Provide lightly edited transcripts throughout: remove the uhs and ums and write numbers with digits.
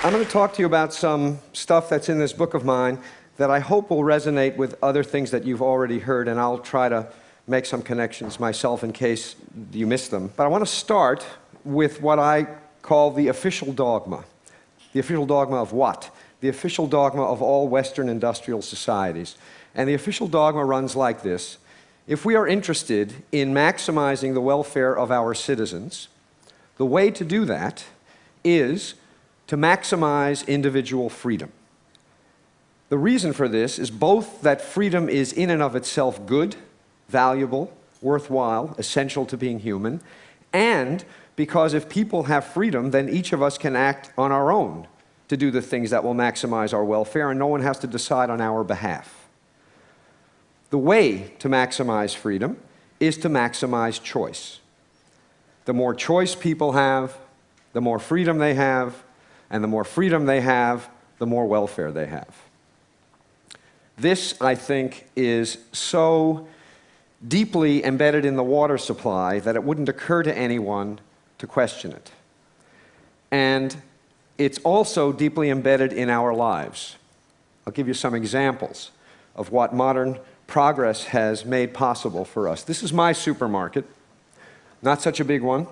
I'm going to talk to you about some stuff that's in this book of mine that I hope will resonate with other things that you've already heard, and I'll try to make some connections myself in case you missed them. But I want to start with what I call the official dogma. The official dogma of what? The official dogma of all Western industrial societies. And the official dogma runs like this. If we are interested in maximizing the welfare of our citizens, the way to do that is to maximize individual freedom. The reason for this is both that freedom is in and of itself good, valuable, worthwhile, essential to being human, and because if people have freedom, then each of us can act on our own to do the things that will maximize our welfare, and no one has to decide on our behalf. The way to maximize freedom is to maximize choice. The more choice people have, the more freedom they have, and the more freedom they have, the more welfare they have. This, I think, is so deeply embedded in the water supply that it wouldn't occur to anyone to question it. And it's also deeply embedded in our lives. I'll give you some examples of what modern progress has made possible for us. This is my supermarket, not such a big one.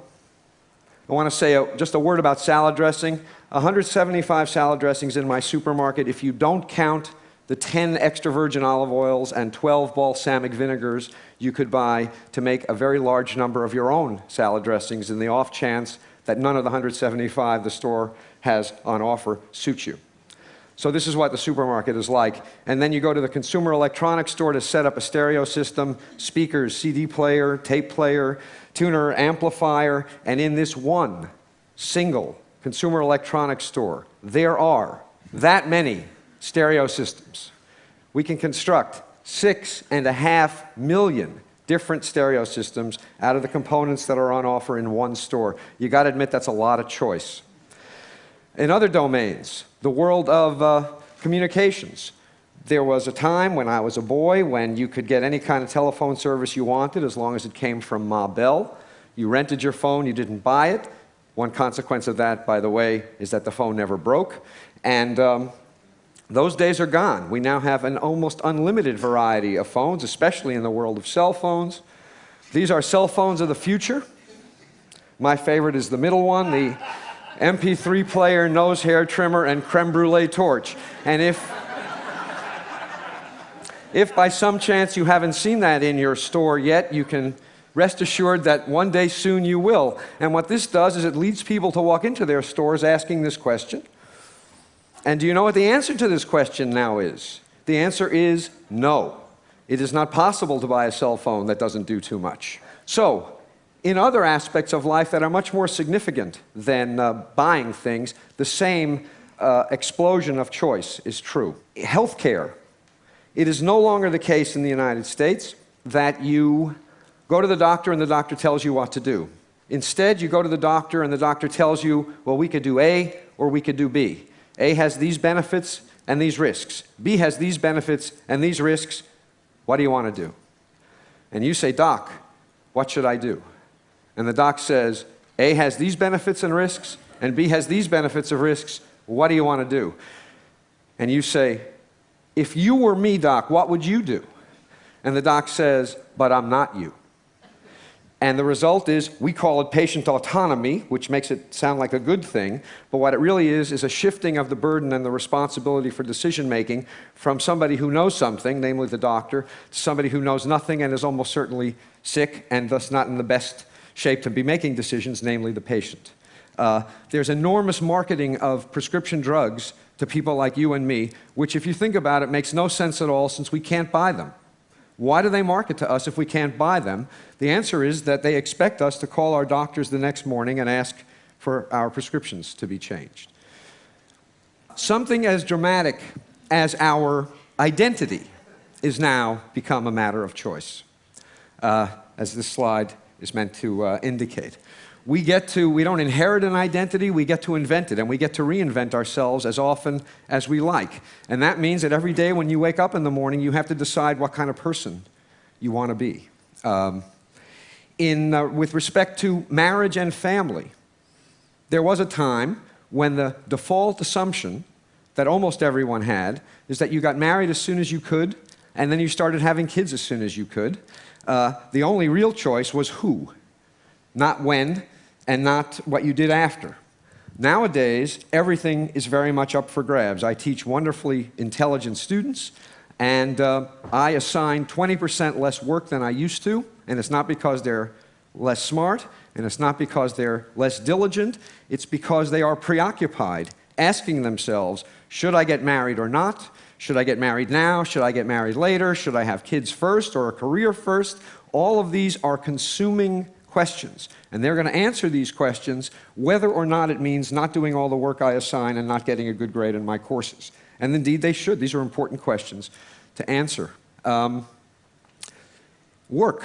I want to say just a word about salad dressing. 175 salad dressings in my supermarket. If you don't count the 10 extra virgin olive oils and 12 balsamic vinegars you could buy to make a very large number of your own salad dressings in the off chance that none of the 175 the store has on offer suits you. So this is what the supermarket is like. And then you go to the consumer electronics store to set up a stereo system, speakers, CD player, tape player, tuner, amplifier, and in this one single consumer electronics store, there are that many stereo systems. We can construct 6.5 million different stereo systems out of the components that are on offer in one store. You got to admit that's a lot of choice. In other domains, the world of communications, there was a time when I was a boy when you could get any kind of telephone service you wanted as long as it came from Ma Bell. You rented your phone, you didn't buy it. One consequence of that, by the way, is that the phone never broke. And those days are gone. We now have an almost unlimited variety of phones, especially in the world of cell phones. These are cell phones of the future. My favorite is the middle one, the MP3 player, nose hair trimmer, and creme brulee torch. And if by some chance you haven't seen that in your store yet, you can rest assured that one day soon you will. And what this does is it leads people to walk into their stores asking this question. And do you know what the answer to this question now is? The answer is no. It is not possible to buy a cell phone that doesn't do too much. So, in other aspects of life that are much more significant than buying things, the same explosion of choice is true. Healthcare. It is no longer the case in the United States that you go to the doctor and the doctor tells you what to do. Instead, you go to the doctor and the doctor tells you, well, we could do A or we could do B. A has these benefits and these risks. B has these benefits and these risks. What do you want to do? And you say, Doc, what should I do? And the doc says, A has these benefits and risks, and B has these benefits and risks. What do you want to do? And you say, if you were me, doc, what would you do? And the doc says, but I'm not you. And the result is, we call it patient autonomy, which makes it sound like a good thing, but what it really is a shifting of the burden and the responsibility for decision-making from somebody who knows something, namely the doctor, to somebody who knows nothing and is almost certainly sick and thus not in the best shape to be making decisions, namely the patient. There's enormous marketing of prescription drugs to people like you and me, which if you think about it makes no sense at all since we can't buy them. Why do they market to us if we can't buy them? The answer is that they expect us to call our doctors the next morning and ask for our prescriptions to be changed. Something as dramatic as our identity is now become a matter of choice, as this slide is meant to indicate. We don't inherit an identity, we get to invent it, and we get to reinvent ourselves as often as we like. And that means that every day when you wake up in the morning, you have to decide what kind of person you want to be. With respect to marriage and family, there was a time when the default assumption that almost everyone had is that you got married as soon as you could, and then you started having kids as soon as you could. The only real choice was who, not when, and not what you did after. Nowadays, everything is very much up for grabs. I teach wonderfully intelligent students, and I assign 20% less work than I used to, and it's not because they're less smart, and it's not because they're less diligent, it's because they are preoccupied, asking themselves, should I get married or not? Should I get married now? Should I get married later? Should I have kids first or a career first? All of these are consuming questions, and they're going to answer these questions whether or not it means not doing all the work I assign and not getting a good grade in my courses. And indeed they should. These are important questions to answer. Work.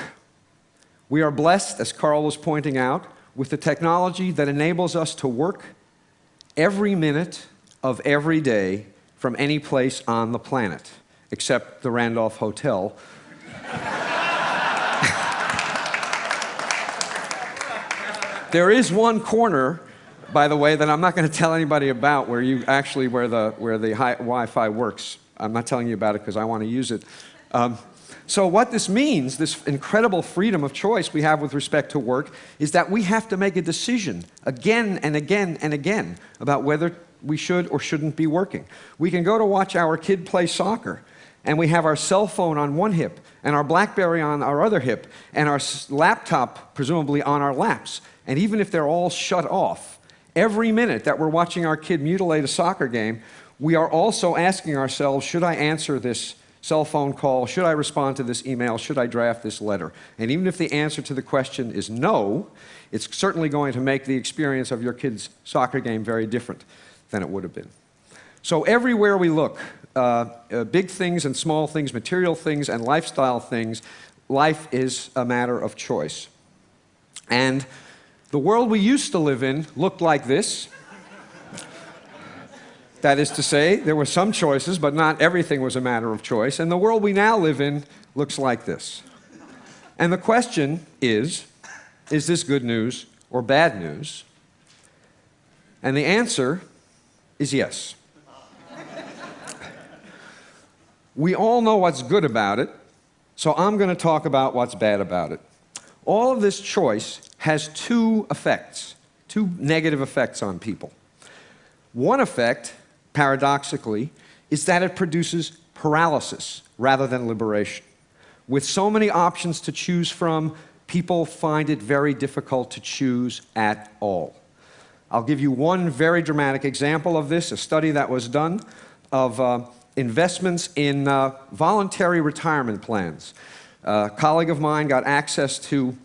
We are blessed, as Carl was pointing out, with the technology that enables us to work every minute of every day from any place on the planet, except the Randolph Hotel. There is one corner, by the way, that I'm not going to tell anybody about where the Wi-Fi works. I'm not telling you about it because I want to use it. So what this means, this incredible freedom of choice we have with respect to work, is that we have to make a decision again and again and again about whether we should or shouldn't be working. We can go to watch our kid play soccer, and we have our cell phone on one hip, and our BlackBerry on our other hip, and our laptop presumably on our laps. And even if they're all shut off, every minute that we're watching our kid mutilate a soccer game, we are also asking ourselves, should I answer this cell phone call? Should I respond to this email? Should I draft this letter? And even if the answer to the question is no, it's certainly going to make the experience of your kid's soccer game very different than it would have been. So everywhere we look, big things and small things, material things and lifestyle things, life is a matter of choice. And the world we used to live in looked like this. That is to say, there were some choices, but not everything was a matter of choice. And the world we now live in looks like this. And the question is this good news or bad news? And the answer is yes. We all know what's good about it, so I'm going to talk about what's bad about it. All of this choice has two effects, two negative effects on people. One effect, paradoxically, is that it produces paralysis rather than liberation. With so many options to choose from, people find it very difficult to choose at all. I'll give you one very dramatic example of this, a study that was done of investments in voluntary retirement plans. A colleague of mine got access to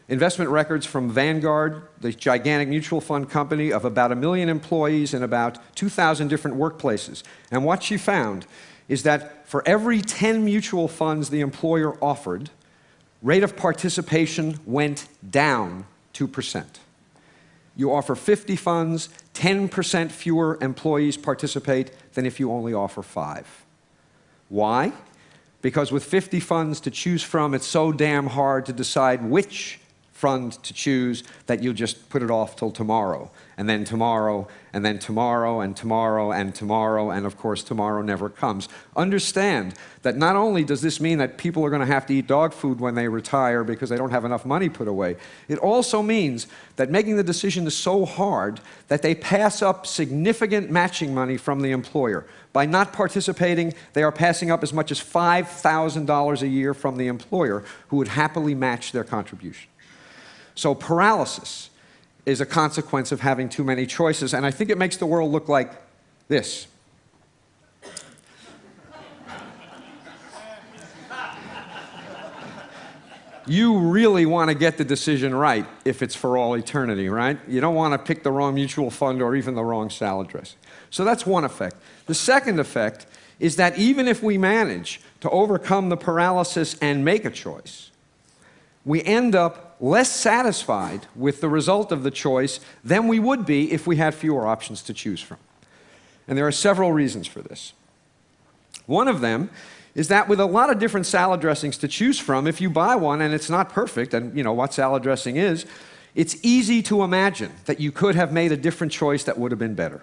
investment records from Vanguard, the gigantic mutual fund company of about 1 million employees in about 2,000 different workplaces. And what she found is that for every 10 mutual funds the employer offered, rate of participation went down 2%. You offer 50 funds, 10% fewer employees participate than if you only offer 5. Why? Because with 50 funds to choose from, it's so damn hard to decide which fund to choose that you'll just put it off till tomorrow, and then tomorrow, and then tomorrow, and tomorrow, and tomorrow, and of course tomorrow never comes. Understand that not only does this mean that people are going to have to eat dog food when they retire because they don't have enough money put away, it also means that making the decision is so hard that they pass up significant matching money from the employer. By not participating, they are passing up as much as $5,000 a year from the employer, who would happily match their contribution. So paralysis is a consequence of having too many choices, and I think it makes the world look like this. You really want to get the decision right if it's for all eternity, right? You don't want to pick the wrong mutual fund or even the wrong salad dressing. So that's one effect. The second effect is that even if we manage to overcome the paralysis and make a choice, we end up less satisfied with the result of the choice than we would be if we had fewer options to choose from. And there are several reasons for this. One of them is that with a lot of different salad dressings to choose from, if you buy one and it's not perfect, and you know what salad dressing is, it's easy to imagine that you could have made a different choice that would have been better.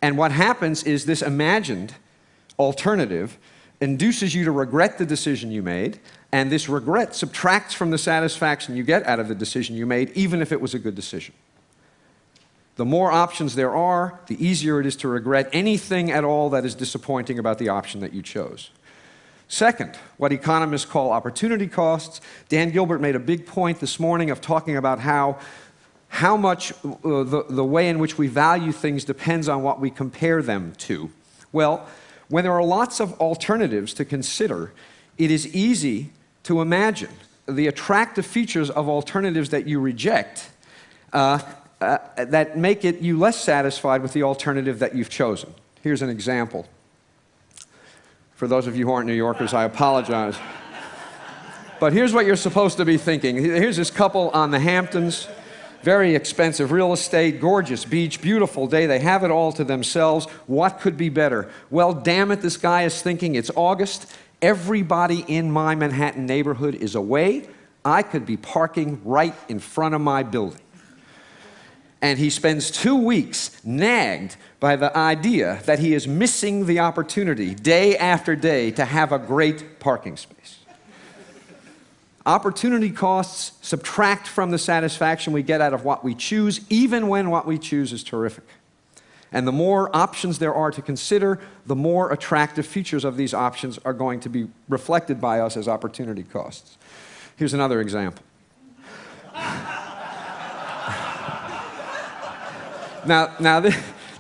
And what happens is this imagined alternative induces you to regret the decision you made, and this regret subtracts from the satisfaction you get out of the decision you made, even if it was a good decision. The more options there are, the easier it is to regret anything at all that is disappointing about the option that you chose. Second, what economists call opportunity costs. Dan Gilbert made a big point this morning of talking about how much the way in which we value things depends on what we compare them to. Well, when there are lots of alternatives to consider, it is easy to imagine the attractive features of alternatives that you reject that make you less satisfied with the alternative that you've chosen. Here's an example. For those of you who aren't New Yorkers, I apologize. But here's what you're supposed to be thinking. Here's this couple on the Hamptons. Very expensive real estate, gorgeous beach, beautiful day. They have it all to themselves. What could be better? Well, damn it, this guy is thinking, it's August. Everybody in my Manhattan neighborhood is away. I could be parking right in front of my building. And he spends 2 weeks nagged by the idea that he is missing the opportunity day after day to have a great parking space. Opportunity costs subtract from the satisfaction we get out of what we choose, even when what we choose is terrific. And the more options there are to consider, the more attractive features of these options are going to be reflected by us as opportunity costs. Here's another example. Now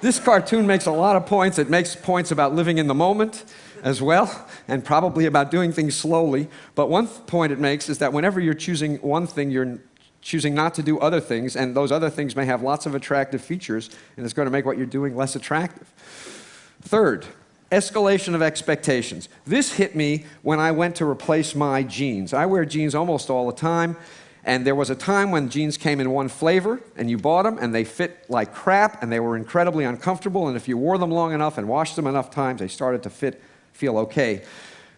this cartoon makes a lot of points. It makes points about living in the moment as well, and probably about doing things slowly. But one point it makes is that whenever you're choosing one thing, you're choosing not to do other things, and those other things may have lots of attractive features, and it's going to make what you're doing less attractive. Third, escalation of expectations. This hit me when I went to replace my jeans. I wear jeans almost all the time, and there was a time when jeans came in one flavor, and you bought them, and they fit like crap, and they were incredibly uncomfortable, and if you wore them long enough and washed them enough times, they started to feel okay.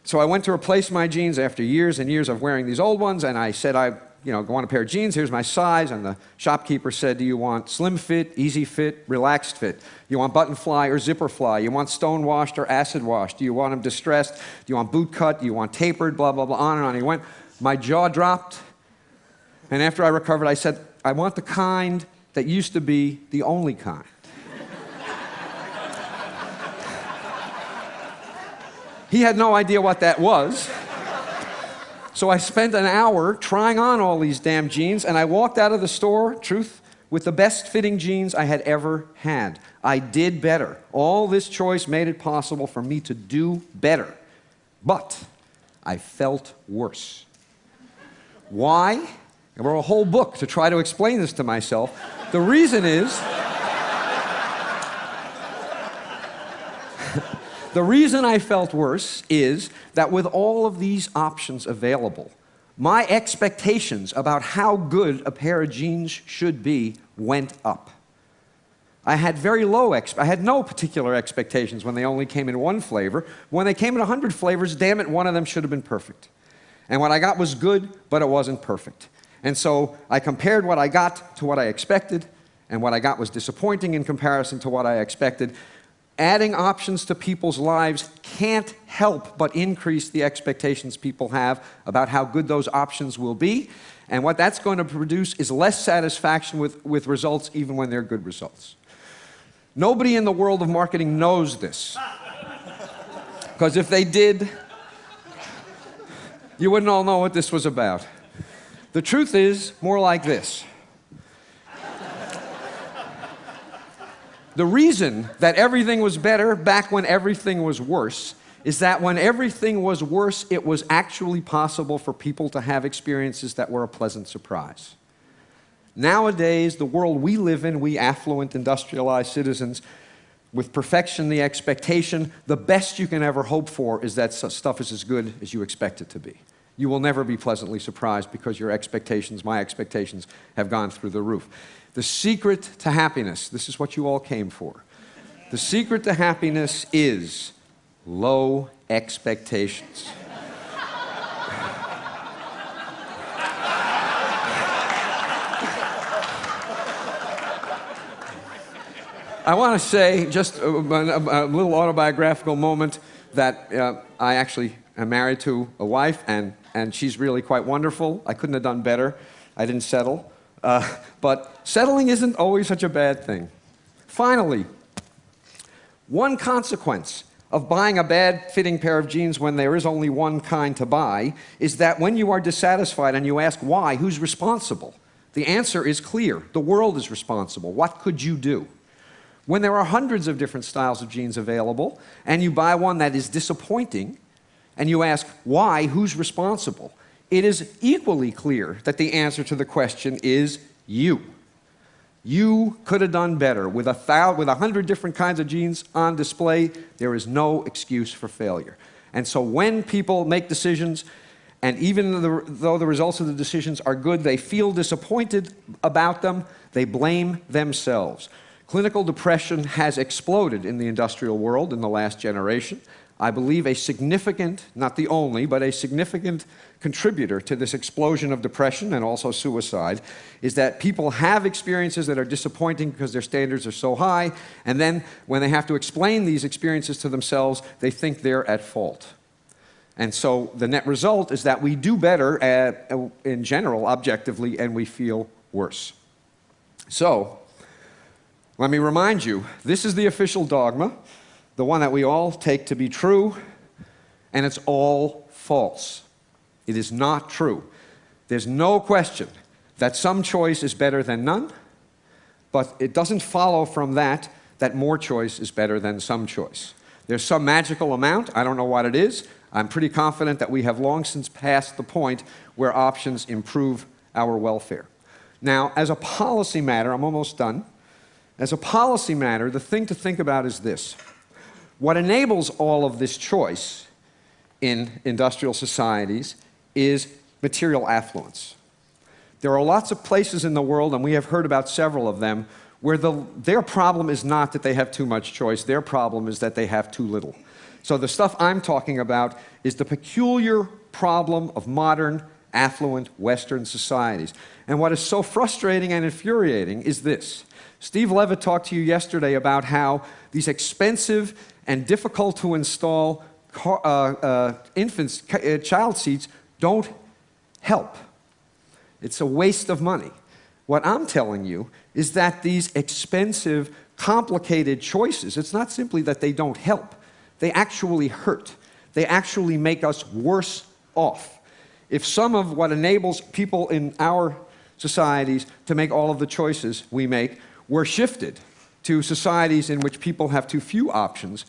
So I went to replace my jeans after years and years of wearing these old ones, and I said, I want a pair of jeans, here's my size, and the shopkeeper said, do you want slim fit, easy fit, relaxed fit? You want button fly or zipper fly? You want stone washed or acid washed? Do you want them distressed? Do you want boot cut? Do you want tapered? Blah, blah, blah, on and on. He went, my jaw dropped, and after I recovered, I said, I want the kind that used to be the only kind. He had no idea what that was. So I spent an hour trying on all these damn jeans, and I walked out of the store, truth, with the best fitting jeans I had ever had. I did better. All this choice made it possible for me to do better. But I felt worse. Why? I wrote a whole book to try to explain this to myself. The reason is, the reason I felt worse is that with all of these options available, my expectations about how good a pair of jeans should be went up. I had I had no particular expectations when they only came in one flavor. When they came in 100 flavors, damn it, one of them should have been perfect. And what I got was good, but it wasn't perfect. And so I compared what I got to what I expected, and what I got was disappointing in comparison to what I expected. Adding options to people's lives can't help but increase the expectations people have about how good those options will be. And what that's going to produce is less satisfaction with results, even when they're good results. Nobody in the world of marketing knows this. Because if they did, you wouldn't all know what this was about. The truth is more like this. The reason that everything was better back when everything was worse is that when everything was worse, it was actually possible for people to have experiences that were a pleasant surprise. Nowadays, the world we live in, we affluent, industrialized citizens, with perfection, the expectation, the best you can ever hope for is that stuff is as good as you expect it to be. You will never be pleasantly surprised because your expectations, my expectations, have gone through the roof. The secret to happiness, this is what you all came for. The secret to happiness is low expectations. I want to say, just a little autobiographical moment, that I actually am married to a wife, and she's really quite wonderful. I couldn't have done better. I didn't settle. But settling isn't always such a bad thing. Finally, one consequence of buying a bad-fitting pair of jeans when there is only one kind to buy is that when you are dissatisfied and you ask why, who's responsible? The answer is clear. The world is responsible. What could you do? When there are hundreds of different styles of jeans available, and you buy one that is disappointing, and you ask why, who's responsible, it is equally clear that the answer to the question is you. You could have done better. With 100 different kinds of jeans on display, there is no excuse for failure. And so when people make decisions, and even though the results of the decisions are good, they feel disappointed about them, they blame themselves. Clinical depression has exploded in the industrial world in the last generation. I believe a significant, not the only, but a significant contributor to this explosion of depression and also suicide is that people have experiences that are disappointing because their standards are so high, and then when they have to explain these experiences to themselves, they think they're at fault. And so the net result is that we do better in general, objectively, and we feel worse. So, let me remind you, this is the official dogma, the one that we all take to be true, and it's all false. It is not true. There's no question that some choice is better than none, but it doesn't follow from that that more choice is better than some choice. There's some magical amount, I don't know what it is. I'm pretty confident that we have long since passed the point where options improve our welfare. Now, as a policy matter, I'm almost done. As a policy matter, the thing to think about is this. What enables all of this choice in industrial societies is material affluence. There are lots of places in the world, and we have heard about several of them, where their problem is not that they have too much choice, their problem is that they have too little. So the stuff I'm talking about is the peculiar problem of modern, affluent Western societies. And what is so frustrating and infuriating is this. Steve Levitt talked to you yesterday about how these expensive and difficult to install child seats don't help. It's a waste of money. What I'm telling you is that these expensive, complicated choices, it's not simply that they don't help. They actually hurt. They actually make us worse off. If some of what enables people in our societies to make all of the choices we make were shifted to societies in which people have too few options,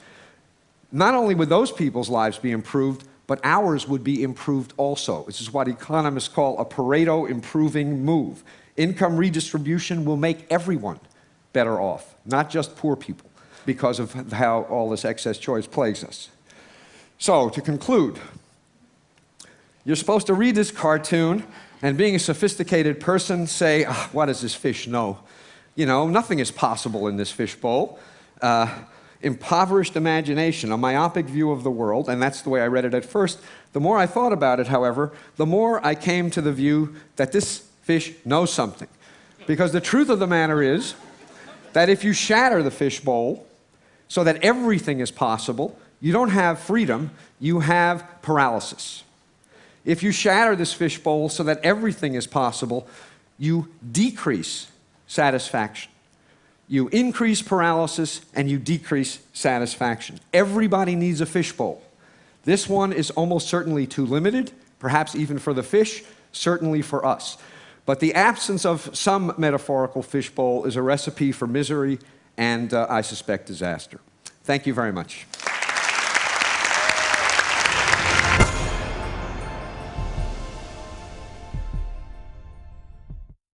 not only would those people's lives be improved, but ours would be improved also. This is what economists call a Pareto improving move. Income redistribution will make everyone better off, not just poor people, because of how all this excess choice plagues us. So, to conclude, you're supposed to read this cartoon and, being a sophisticated person, say, what does this fish know? You know, nothing is possible in this fishbowl. Impoverished imagination, a myopic view of the world, and that's the way I read it at first. The more I thought about it, however, the more I came to the view that this fish knows something. Because the truth of the matter is that if you shatter the fishbowl so that everything is possible, you don't have freedom, you have paralysis. If you shatter this fishbowl so that everything is possible, you decrease satisfaction. You increase paralysis and you decrease satisfaction. Everybody needs a fishbowl. This one is almost certainly too limited, perhaps even for the fish, certainly for us. But the absence of some metaphorical fishbowl is a recipe for misery and, I suspect, disaster. Thank you very much.